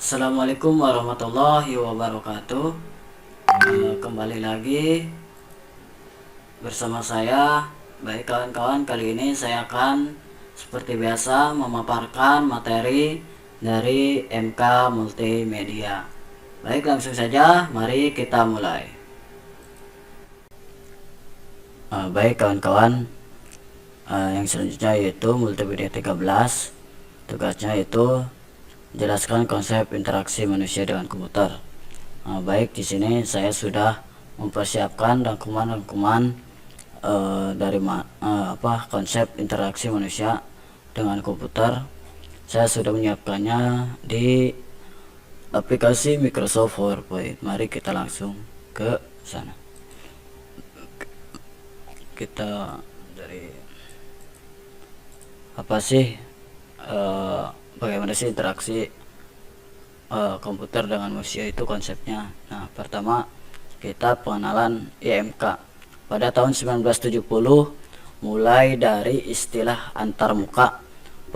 Assalamualaikum warahmatullahi wabarakatuh. Kembali lagi bersama saya. Baik kawan-kawan, kali ini saya akan seperti biasa memaparkan materi dari MK Multimedia. Baik, langsung saja mari kita mulai. Baik kawan-kawan, yang selanjutnya yaitu Multimedia 13. Tugasnya itu jelaskan konsep interaksi manusia dengan komputer. Baik, di sini saya sudah mempersiapkan rangkuman-rangkuman dari konsep interaksi manusia dengan komputer. Saya sudah menyiapkannya di aplikasi Microsoft PowerPoint. Mari kita langsung ke sana. Kita dari apa sih bagaimana sih interaksi komputer dengan manusia, itu konsepnya. Nah, pertama kita pengenalan IMK. Pada tahun 1970 mulai dari istilah antarmuka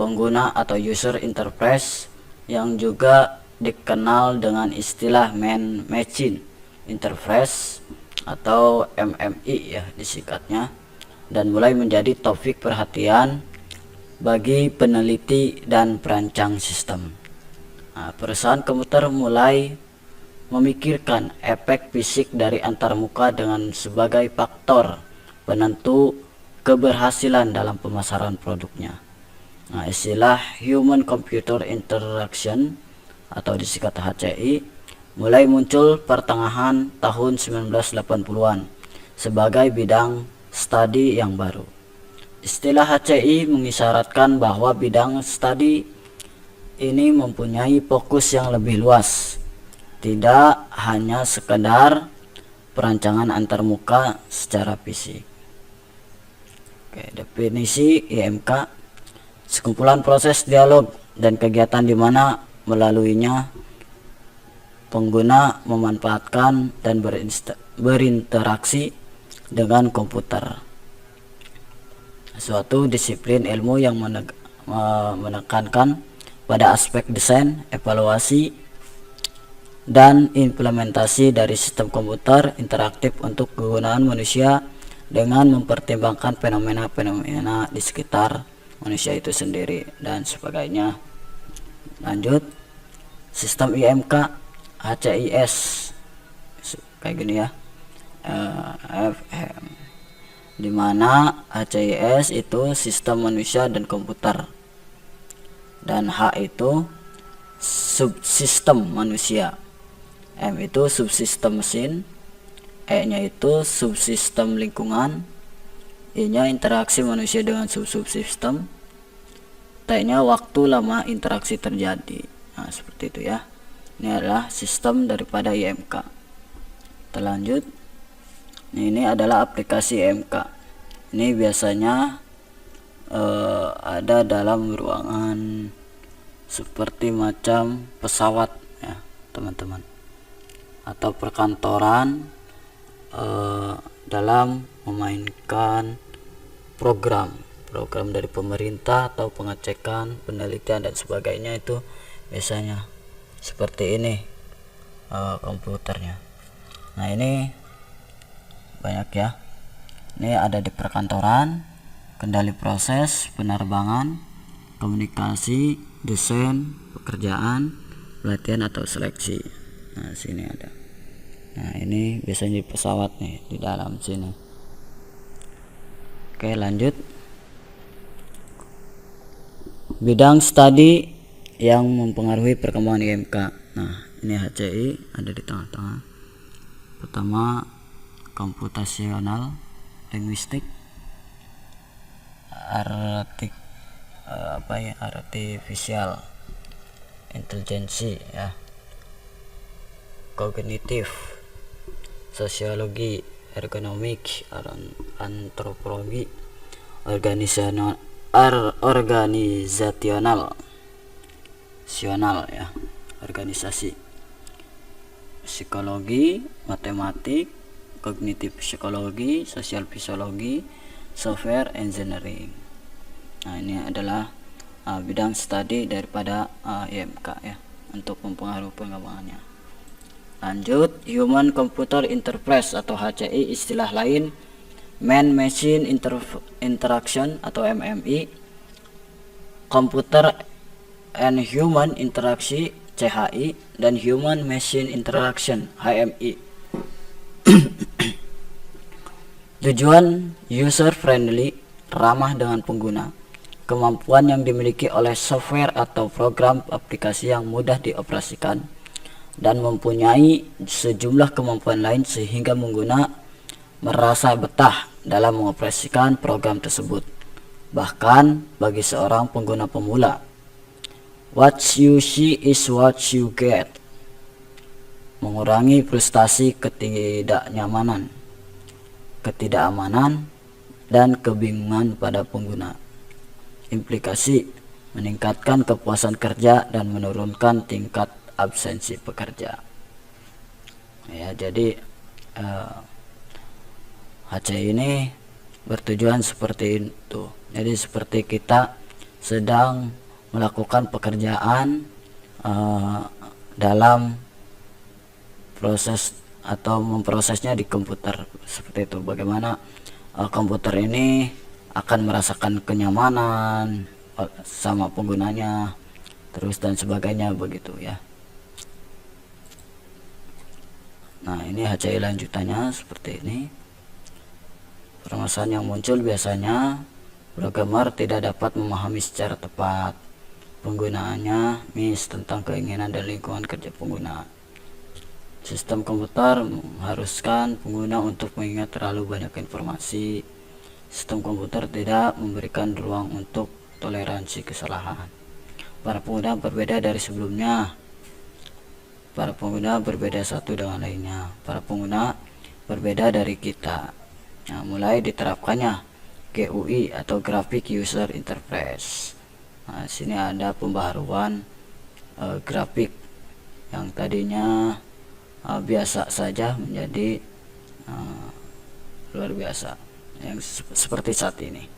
pengguna atau user interface yang juga dikenal dengan istilah man machine interface atau MMI ya disingkatnya, dan mulai menjadi topik perhatian bagi peneliti dan perancang sistem. Perusahaan komputer mulai memikirkan efek fisik dari antarmuka dengan sebagai faktor penentu keberhasilan dalam pemasaran produknya. Istilah Human Computer Interaction atau disingkat HCI mulai muncul pertengahan tahun 1980-an sebagai bidang studi yang baru. Istilah HCI mengisyaratkan bahwa bidang studi ini mempunyai fokus yang lebih luas, tidak hanya sekedar perancangan antarmuka secara fisik. Definisi IMK: sekumpulan proses dialog dan kegiatan di mana melaluinya pengguna memanfaatkan dan berinteraksi dengan komputer. Suatu disiplin ilmu yang menekankan pada aspek desain, evaluasi, dan implementasi dari sistem komputer interaktif untuk kegunaan manusia dengan mempertimbangkan fenomena-fenomena di sekitar manusia itu sendiri dan sebagainya. Lanjut, sistem IMK HCIS kayak gini ya, FM, di mana HCIS itu sistem manusia dan komputer, dan H itu subsistem manusia, M itu subsistem mesin, E nya itu subsistem lingkungan, I nya interaksi manusia dengan subsistem, T nya waktu lama interaksi terjadi. Nah, seperti itu ya. Ini adalah sistem daripada IMK. Kita lanjut. Ini adalah aplikasi IMK. Ini biasanya ada dalam ruangan seperti macam pesawat ya teman-teman, atau perkantoran dalam memainkan program dari pemerintah atau pengecekan, penelitian dan sebagainya, itu biasanya seperti ini komputernya. Nah, ini banyak ya. Ini ada di perkantoran, kendali proses, penerbangan, komunikasi, desain, pekerjaan, pelatihan atau seleksi. Nah, sini ada. Nah, ini biasanya di pesawat nih, di dalam sini. Oke, lanjut. Bidang studi yang mempengaruhi perkembangan IMK. Nah, ini HCI ada di tengah-tengah. Pertama, komputasional, linguistik, artificial intelijensi ya, kognitif, sosiologi, ergonomik, antropologi, organisasional ya, organisasi, psikologi, matematik, kognitif psikologi, sosial psikologi, software engineering. Nah, ini adalah bidang studi daripada IMK ya. untuk mempengaruhi pengembangannya. Lanjut, Human Computer Interface atau HCI, istilah lain Man Machine Interaction atau MMI, Computer and Human Interaksi CHI, dan Human Machine Interaction HMI. Tujuan user friendly, ramah dengan pengguna, kemampuan yang dimiliki oleh software atau program aplikasi yang mudah dioperasikan dan mempunyai sejumlah kemampuan lain sehingga pengguna merasa betah dalam mengoperasikan program tersebut, bahkan bagi seorang pengguna pemula. What you see is what you get. Mengurangi frustasi, ketidakamanan, dan kebingungan pada pengguna. Implikasi, meningkatkan kepuasan kerja dan menurunkan tingkat absensi pekerja. Ya, jadi HCI ini bertujuan seperti itu. Jadi seperti kita sedang melakukan pekerjaan dalam proses atau memprosesnya di komputer, seperti itu. Bagaimana komputer ini akan merasakan kenyamanan sama penggunanya, terus dan sebagainya, begitu ya. Nah, ini HCI lanjutannya seperti ini. Permasalahan yang muncul biasanya programmer tidak dapat memahami secara tepat penggunaannya, miss tentang keinginan dan lingkungan kerja pengguna. Sistem komputer mengharuskan pengguna untuk mengingat terlalu banyak informasi. Sistem komputer tidak memberikan ruang untuk toleransi kesalahan. Para pengguna berbeda dari sebelumnya. Para pengguna berbeda satu dengan lainnya. Para pengguna berbeda dari kita. Nah, mulai diterapkannya GUI atau Graphic User Interface. Nah, sini ada pembaharuan grafik yang tadinya biasa saja menjadi luar biasa, yang seperti saat ini.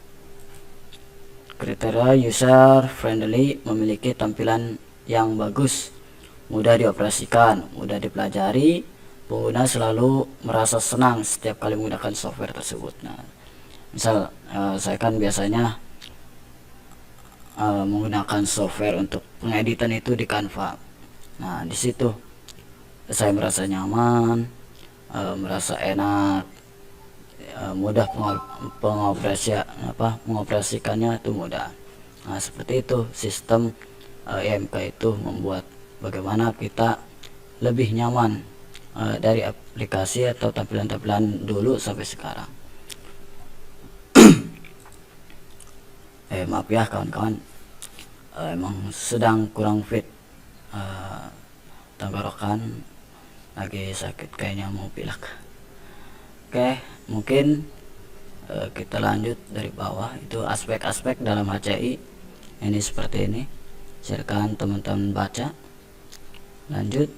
Kriteria user friendly memiliki tampilan yang bagus, mudah dioperasikan, mudah dipelajari. Pengguna selalu merasa senang setiap kali menggunakan software tersebut. Nah, misal saya kan biasanya menggunakan software untuk pengeditan itu di Canva. Nah, di situ saya merasa nyaman, merasa enak, mudah mengoperasikannya itu mudah. Nah, seperti itu sistem IMK itu membuat bagaimana kita lebih nyaman dari aplikasi atau tampilan-tampilan dulu sampai sekarang. Maaf ya kawan-kawan, emang sedang kurang fit, tenggorokan lagi sakit, kayaknya mau pilek. Oke, mungkin kita lanjut dari bawah. Itu aspek-aspek dalam HCI ini seperti ini. Silakan teman-teman baca. Lanjut.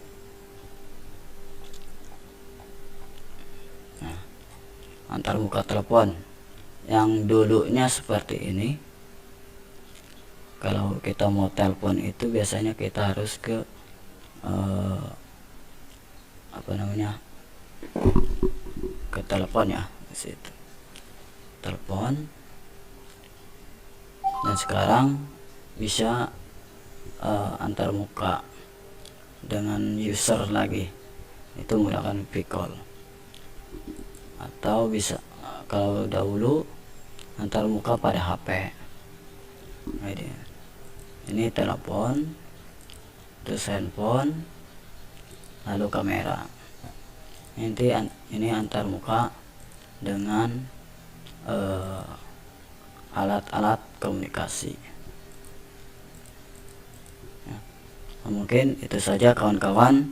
Nah, antar muka telepon yang dulunya seperti ini. Kalau kita mau telepon itu biasanya kita harus ke ke telepon ya, di situ telepon. Dan sekarang bisa antar muka dengan user lagi, itu menggunakan vCall. Atau bisa kalau dahulu antar muka pada HP. Ini telepon, terus handphone, lalu kamera. Ini antar muka dengan alat-alat komunikasi. Ya, mungkin itu saja kawan-kawan.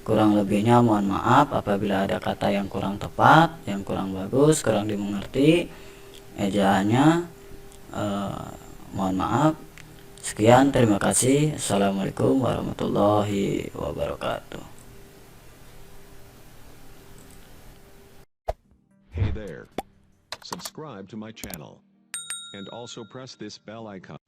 Kurang lebihnya mohon maaf apabila ada kata yang kurang tepat, yang kurang bagus, kurang dimengerti ejaannya, mohon maaf. Sekian, terima kasih. Assalamualaikum warahmatullahi wabarakatuh. Hey there. Subscribe to my channel. And also press this bell icon.